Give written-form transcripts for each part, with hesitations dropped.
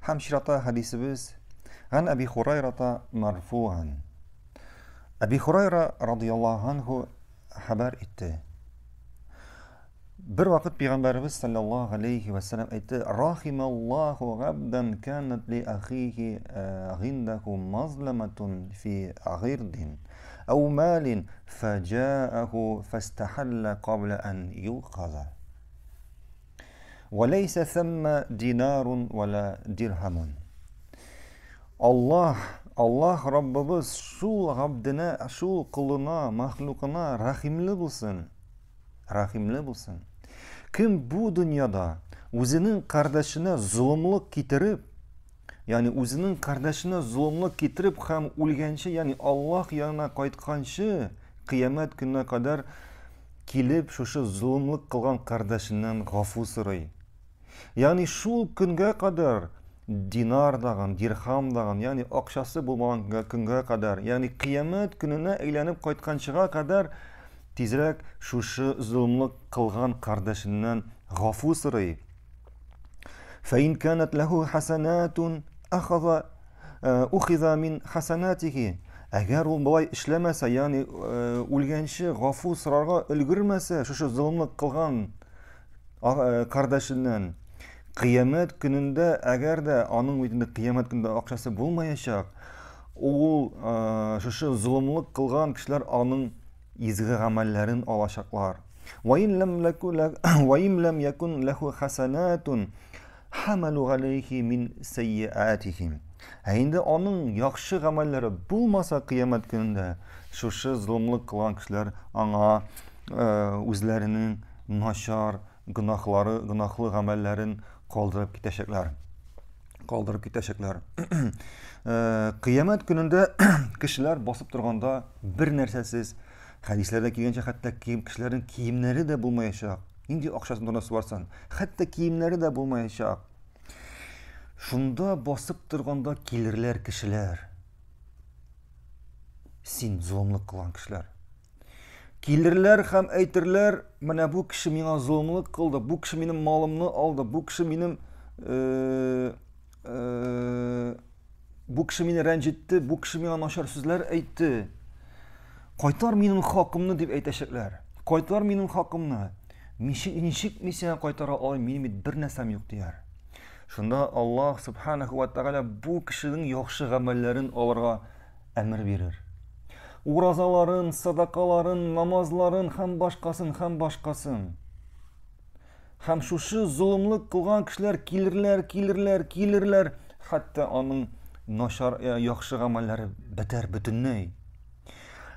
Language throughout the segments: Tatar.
Hem şirata hadisimiz An Abi Hurayrata marfu'an. Abi Hurayra radıyallahu anhu haber etti. Bir vakit Peygamberimiz sallallahu aleyhi ve sellem etti. Rahimallahu abden kânet li ahihi gindehu mazlemetun fi girdin ev malin fecâehu festehalla qabla en yuqaza. Ve leyse themme dinarun ve la dirhamun. Allah Rabbimiz şu abdine, şu kuluna, mahlukuna rahimli bulsun. Rahimli bulsun. Kim bu dünyada özünün kardeşine zulümlük getirip, yani özünün kardeşine zulümlük getirip hem ölgençe, yani Allah yanına kaytkançı kıyamet gününe kadar kilip şu zulümlük kılgan kardeşinden gafu sırayı. Yani şu günge kadar dinar dağın, dirham dağın, yani akşası bulmayan günge kadar, yani kıyamet gününe eğlenip kaytkançığa kadar tezrek şu zulümlük kılgan kardeşinden gafu sırayı. فَاِنْ كَانَتْ لَهُ حَسَنَاتٌ اُخِذَ مِنْ حَسَنَاتِهِ. Eğer o bulay işlemese, yani ölgençi gafu sırarga ülgürmese şu zulümlük kılgan kardeşinden kıyamet gününde eğer de onun bütünde kıyamet gününde akşası bulmayacak, o şu zulümlük kılgan kişiler onun izgi amellerin alacaklar. وَاِنْ لَمْ يَكُنْ لَهُ حَسَنَاتٌ حَمَلُوا عَلَيْهِ مِنْ سَيِّئَاتِهِمْ. Eğinde onun yakşı amelleri bulmasa kıyamet gününde şu zulümlük kılan kişiler ona özlerinin naşar günahlı amellerin kaldırıp gidecekler. Kıyamet gününde kişiler basıp durganda bir nersesiz, hadislerde kelgence hatta kişilerin kiyimleri de bulmayacak. Indi akşasında nasıl varsan, hatta kiyimleri de bulmayacak. Şunda basıp durganda gelirler kişiler. Sin zulümlük kılan kişiler. Gelirler hem eytirler, mana bu kişi mina zulümlük kıldı, bu kişi benim malımı aldı, bu kişi benim bu kişi beni rencitti, bu kişi mina naşar sözler eytti. Qaytar benim hakkımını deb eyteşekler. Qaytar benim hakkımını. Nişik misene qaytara alayım, benim bir nesem yok diyer. Şunda Allah subhanahu wa ta'ala bu kişinin yaxşı amellerin alırga emir verir. Urazaların, sadakaların, namazların hem başkasın. Hem şu zulümlük kılgan kişiler gelirler. Hatta onun naşar, yaxşı amelleri biter bütünley.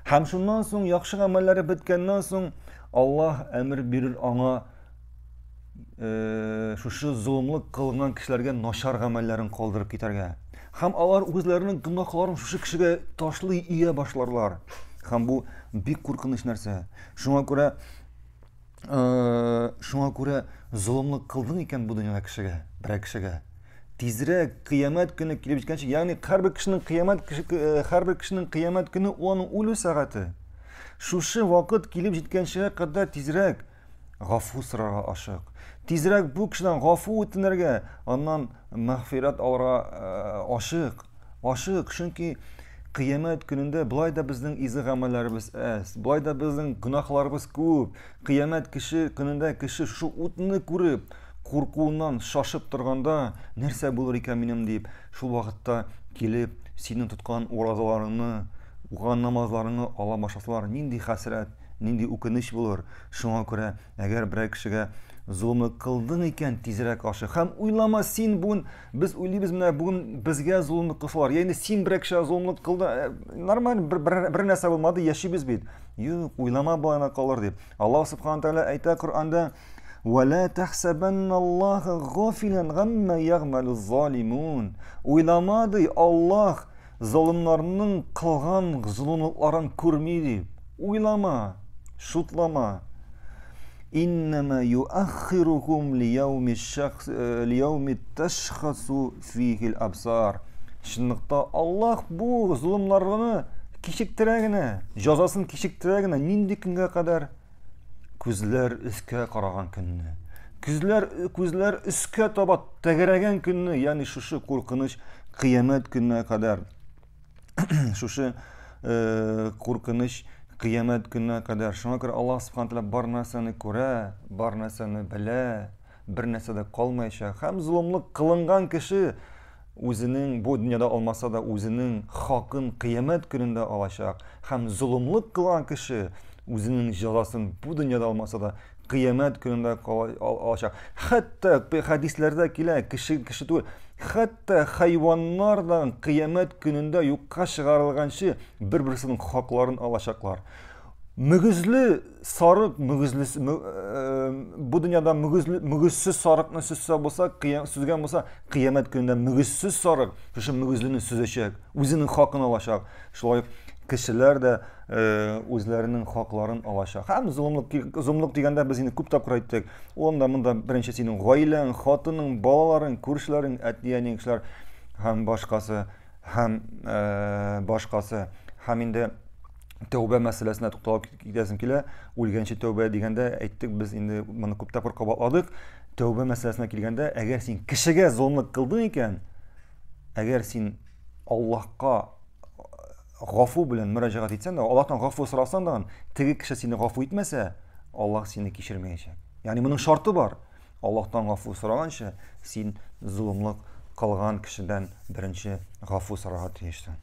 Hem şundan sonra yaxşı amelleri bitkenden sonra Allah emir verir ona şu zulümlük kılgan kişilerge naşar amellerin kaldırıp giderge. Hem alar özlerinin günahlarını şu kişiye taşlı iye başlarlar. Hem bu büyük korkunç narsa. Şuna göre zulümlük kıldın iken bu dünyada kişiye, bir kişiye. Tezrek kıyamet günü kelip jetkençe, yani her bir kişinin kıyamet günü onun ölü saati. Şu vakit kelip jetkençeye kadar tezrek gafu sırara aşık. Tezrek bu kişiden gafu ötünlerge, ondan mağfiret alara aşık. Çünkü kıyamet gününde bulay da bizden izi amellerimiz az, bulay da bizden günahlarımız köp. Kıyamet gününde kişi şu ötünü görüp, korkuundan şaşıp durganda nerse bulur eken benim deyip, şu vakitte kelip senin tutkan orazalarını, uğan namazlarını ala başlasalar, nindi hasret, nindi ukınış bulur. Şuna göre eğer bir kişiye zulümlük kıldın iken tezrek aşık. Hem uylama sen bugün, biz uyluyuz bugün bizge zulümlük kılsalar. Yani sen bir kişiye zulümlük kıldı, normal bir nese bulmadı, yaşayız biz. Yok, uylama bayana kalır deyip. Allah subhanahu teala ayta Kur'an'da وَلَا تَحْسَبَنَّ اللّٰهَ غَافِلًا غَمَّ يَغْمَلُ الظَّالِمُونَ. Uylamadı Allah zalimlerinin kılgan zulümlüklerini görmeydi. Uylama, şutlama. İnnemâ yuakhiruhum liyevmi teşhasu fihil absar. Şunlukta Allah bu zulümlerini kişiktiregine, cazasını kişiktiregine nindi günge kadar? Gözler üstke karagan günni. Күзләр өскә таба тәгәрәгән көнне, ягъни шушы куркыныч кыямәт көненә кадәр, шушы куркыныч кыямәт көненә кадәр. Шуңа күрә Аллаһ Субхаһу тәгалә бар нәрсәне күрә, бар нәрсәне белә, бер нәрсә дә калмаячак. Һәм зулымлык кылынган кеше үзенең бу дөньяда алмаса да үзенең хакын кыямәт көнендә алачак. Һәм зулымлык кылган кеше үзенең җәзасын бу дөньяда алмаса да кыямәт көнендә алачак. Хәтта хәдисләрдә килә, кеше түгел, хәтта хайваннар да кыямәт көнендә юкка чыгарылганчы бер-берсенең хакларын алачаклар. Мөгезле сарык, бу дөньяда мөгезсез сарыкны сөзсә булса, сүзгән булса, кыямәт көнендә мөгезсез сарык шушы мөгезлене сүзәчәк, үзенең хакын алачак. Шулай кешеләр дә үзләренең хакларын алачак. Һәм зулымлык дигәндә без инде күп тапкыр әйттек. Ул монда беренче синең гаиләң, хатының, балаларың, күршеләрең, әти-әниң кешеләр һәм башкасы, һәм инде тәүбә мәсьәләсенә тукталып китәсем килә. Үлгәнче тәүбә дигәндә әйттек, без инде моны күп тапкыр кабатладык. Тәүбә мәсьәләсенә килгәндә, әгәр син кешегә зулымлык кылдың икән, әгәр син Аллаһка гафу белән мөрәҗәгать итсәң дә, Аллаһтан гафу сорасаң да, теге кеше сине гафу итмәсә, Аллаһ сине кичермәячәк. Ягъни моның шарты бар. Аллаһтан гафу сораганчы, син зулымлык кылган кешедән беренче гафу сорарга тиешсең.